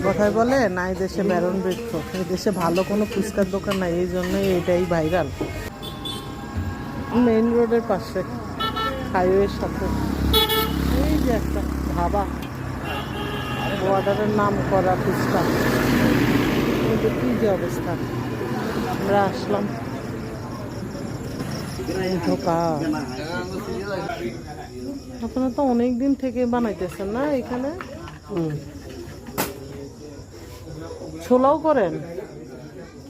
কথায় বলে নাই দেশে ব্যারন বৃক্ষ, এই দেশে ভালো কোনো ফুচকার দোকান নাই, এই জন্যই এটাই ভাইরাল। মেইন রোডের পাশে, হাইওয়ের সাথে এই যে একটা ধাবা, বর্ডারের নাম করা ফুচকা। কিন্তু কি যে অবস্থা, আমরা আসলাম ঢোকা। আপনারা তো অনেক দিন থেকে বানাইতেছেন না এখানে? ছোলাও করেন?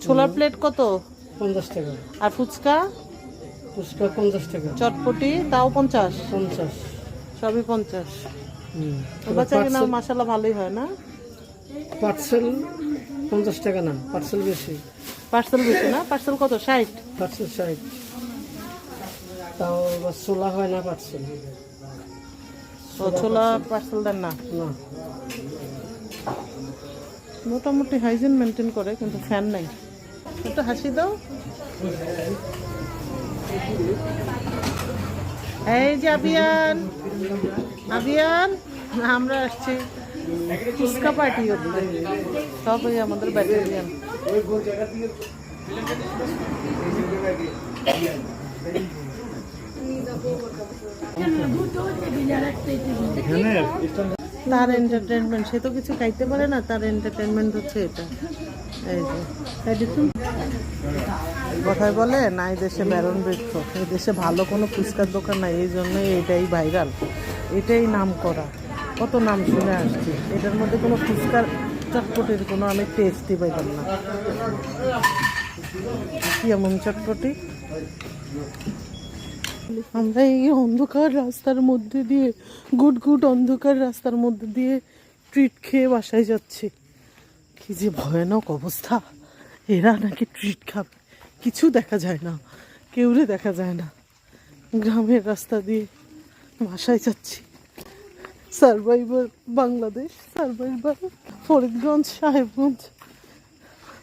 ছোলার প্লেট কত? 50 টাকা। আর ফুচকা? ফুচকা 50 টাকা। চটপটি তাও 50? 50। সবই 50। বাচ্চা কিনা মশলা ভালোই হয় না? পার্সেল 50 টাকা না, পার্সেল বেশি। পার্সেল বেশি না? পার্সেল কত? 60? পার্সেল 60। তাও ছোলা হয় না পার্সেল। ছোলা পার্সেল দেন না? না, মোটামুটি হাইজিন মেনটেন করে, কিন্তু ফ্যান নাই। একটু হাসি দাও। এই যে আবিয়ান, আবিয়ান, আমরা আসছি ফুচকা পার্টি করতে। সবই আমাদের ব্যাটালিয়ান। তার এন্টারটেনমেন্ট, সে তো কিছু খাইতে পারে না, তার এন্টারটেনমেন্ট হচ্ছে এটা। এই যে কথায় বলে নাই দেশে ব্যারন বৃক্ষ, এই দেশে ভালো কোনো ফুচকার দোকান নাই, এই জন্যই এটাই ভাইরাল, এটাই নাম করা। কত নাম শুনে আসছি, এটার মধ্যে কোনো ফুচকার চটপটির কোনো আমি টেস্টই পাইলাম না। কি এমন চটপটি? আমরা এই অন্ধকার রাস্তার মধ্যে দিয়ে, গুট অন্ধকার রাস্তার মধ্যে দিয়ে ট্রিট খেয়ে বাসায় যাচ্ছি। কি যে ভয়ানক অবস্থা, এরা নাকি ট্রিট খাবে, কিছু দেখা যায় না, কেউরে দেখা যায় না। গ্রামের রাস্তা দিয়ে বাসায় যাচ্ছি। Survivor Bangladesh, survivor Faridganj, Sahebganj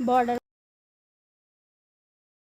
border.